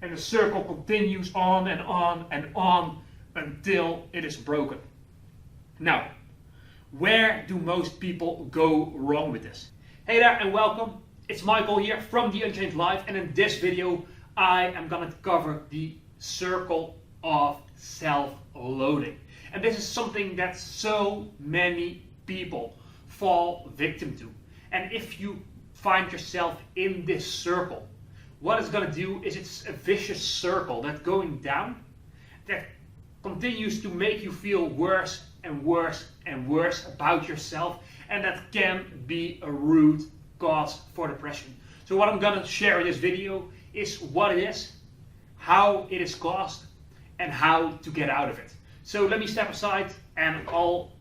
and the circle continues on and on and on until it is broken. Now, where do most people go wrong with this? Hey there and welcome. It's Michael here from TheUnchained.Life, and in this video I am going to cover the circle of self-loathing. And this is something that so many people fall victim to. And if you find yourself in this circle, what it's going to do is it's a vicious circle that's going down, that continues to make you feel worse and worse and worse about yourself, and that can be a root cause for depression. So what I'm going to share in this video is what it is, how it is caused, and how to get out of it. So let me step aside and I'll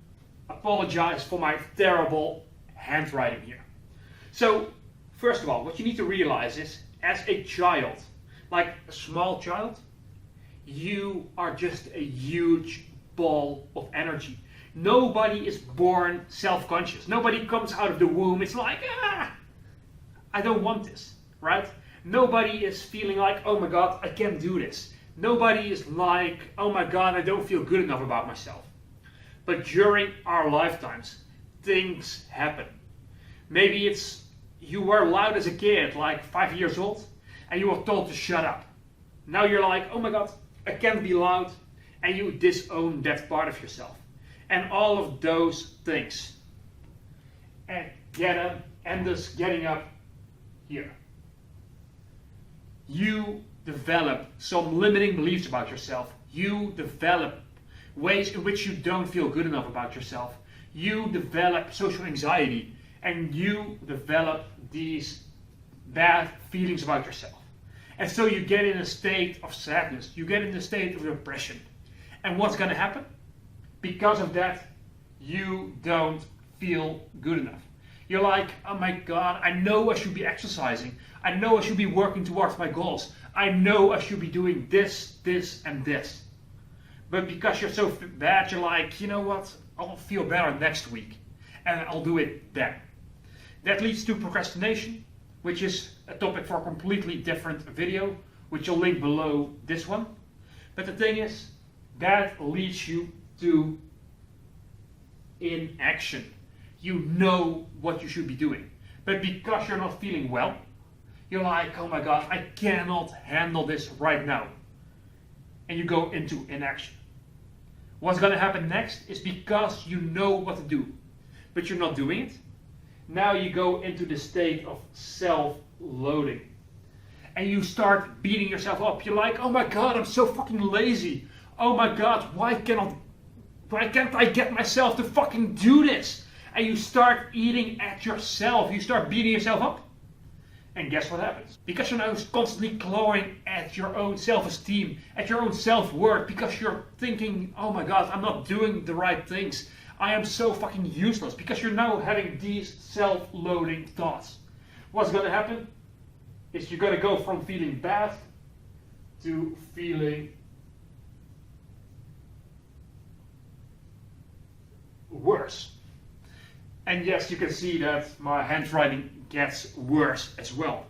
apologize for my terrible handwriting here. So first of all, what you need to realize is, as a child, like a small child, you are just a huge ball of energy. Nobody is born self-conscious. Nobody comes out of the womb, it's like, I don't want this, right? Nobody is feeling like, oh my God, I can't do this. Nobody is like, oh my God, I don't feel good enough about myself. But during our lifetimes, things happen. Maybe it's you were loud as a kid, like 5 years old, and you were told to shut up. Now you're like, oh my God, I can't be loud, and you disown that part of yourself. And all of those things. And just getting up here. You develop some limiting beliefs about yourself. You develop ways in which you don't feel good enough about yourself. You develop social anxiety, and you develop these bad feelings about yourself. And so you get in a state of sadness, you get in a state of depression. And what's going to happen? Because of that, you don't feel good enough. You're like, oh my God, I know I should be exercising. I know I should be working towards my goals. I know I should be doing this, this, and this. But because you're so bad, you're like, you know what? I'll feel better next week. And I'll do it then. That leads to procrastination, which is a topic for a completely different video, which I'll link below this one. But the thing is, that leads you to inaction. You know what you should be doing. But because you're not feeling well, you're like, oh my God, I cannot handle this right now. And you go into inaction. What's going to happen next is, because you know what to do, but you're not doing it, now you go into the state of self-loathing. And you start beating yourself up. You're like, oh my God, I'm so fucking lazy. Oh my God, why can't I get myself to fucking do this? And you start eating at yourself. You start beating yourself up. And guess what happens? Because you're now constantly clawing at your own self-esteem, at your own self-worth, because you're thinking, oh my God, I'm not doing the right things. I am so fucking useless, because you're now having these self-loathing thoughts. What's going to happen is you're going to go from feeling bad to feeling worse. And yes, you can see that my handwriting gets worse as well.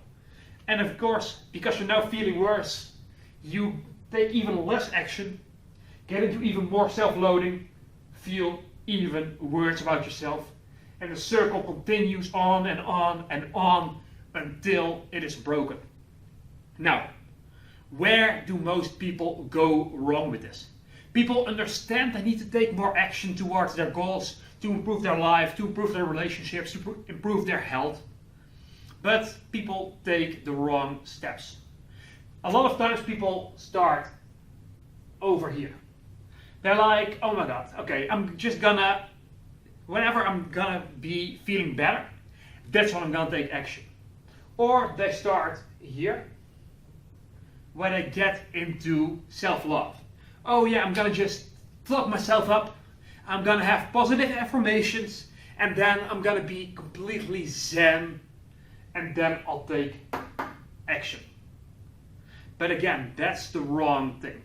And of course, because you're now feeling worse, you take even less action, get into even more self-loathing, feel even worse about yourself, and the circle continues on and on and on until it is broken. Now, where do most people go wrong with this? People understand they need to take more action towards their goals, to improve their life, to improve their relationships, to improve their health, but people take the wrong steps. A lot of times people start over here. They're like, oh my God, okay, whenever I'm gonna be feeling better, that's when I'm gonna take action. Or they start here, where they get into self-love. Oh yeah, I'm gonna just talk myself up, I'm gonna have positive affirmations, and then I'm gonna be completely zen, and then I'll take action. But again, that's the wrong thing.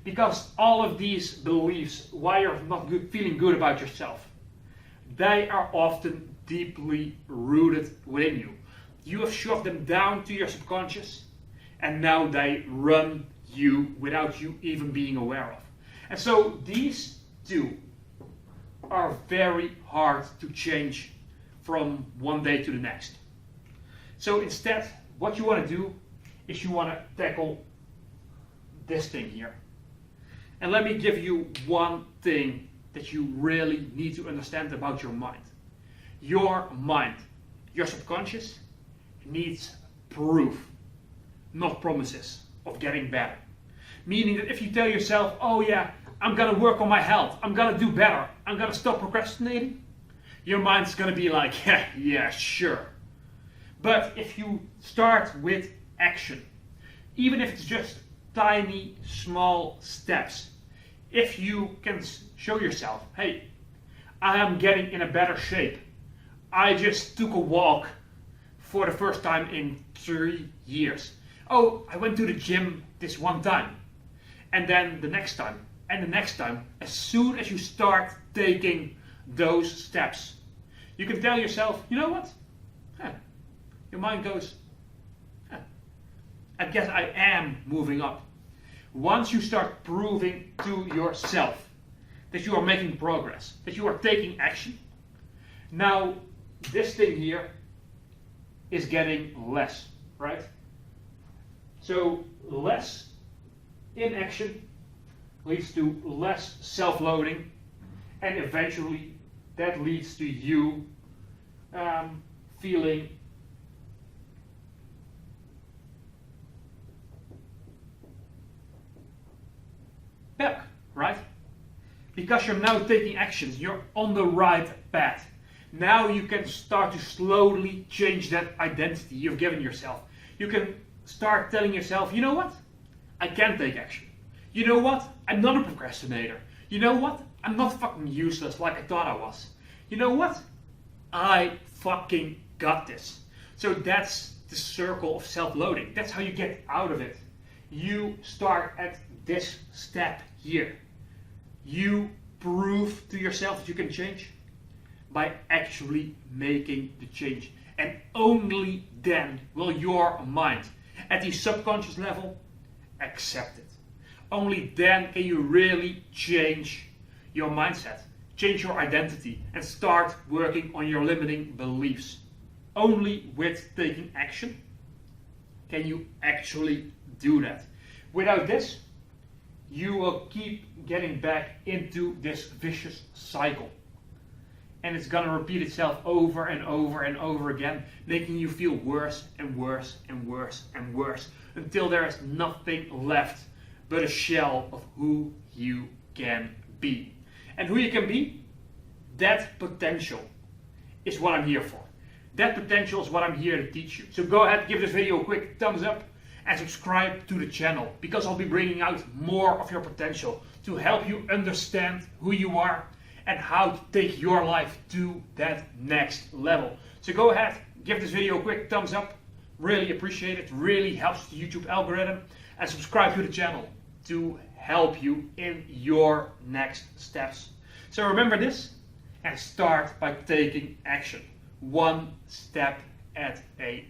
Because all of these beliefs, why you're not feeling good about yourself, they are often deeply rooted within you. You have shoved them down to your subconscious, and now they run you without you even being aware of. And so these two are very hard to change from one day to the next. So instead, what you want to do is you want to tackle this thing here. And let me give you one thing that you really need to understand about your mind. Your mind, your subconscious, needs proof, not promises of getting better. Meaning that if you tell yourself, oh yeah, I'm going to work on my health, I'm going to do better, I'm going to stop procrastinating, your mind's going to be like, yeah, sure. But if you start with action, even if it's just tiny, small steps, if you can show yourself, hey, I am getting in a better shape. I just took a walk for the first time in 3 years. Oh, I went to the gym this one time. And then the next time, and the next time, as soon as you start taking those steps, you can tell yourself, you know what? Your mind goes, I guess I am moving up. Once you start proving to yourself that you are making progress, that you are taking action, now this thing here is getting less, right? So less inaction leads to less self-loathing, and eventually that leads to you feeling better, right? Because you're now taking actions, you're on the right path. Now you can start to slowly change that identity you've given yourself. You can start telling yourself, you know what? I can take action. You know what? I'm not a procrastinator. You know what? I'm not fucking useless like I thought I was. You know what? I fucking got this. So that's the circle of self-loathing. That's how you get out of it. You start at this step here. You prove to yourself that you can change by actually making the change. And only then will your mind, at the subconscious level, accept it. Only then can you really change your mindset, change your identity, and start working on your limiting beliefs. Only with taking action can you actually do that. Without this, you will keep getting back into this vicious cycle. And it's going to repeat itself over and over and over again, making you feel worse and worse and worse and worse, until there is nothing left but a shell of who you can be. And who you can be, that potential is what I'm here for. That potential is what I'm here to teach you. So go ahead, give this video a quick thumbs up and subscribe to the channel, because I'll be bringing out more of your potential to help you understand who you are and how to take your life to that next level. So go ahead, give this video a quick thumbs up. Really appreciate it. Really helps the YouTube algorithm. And subscribe to the channel to help you in your next steps. So remember this and start by taking action. One step at a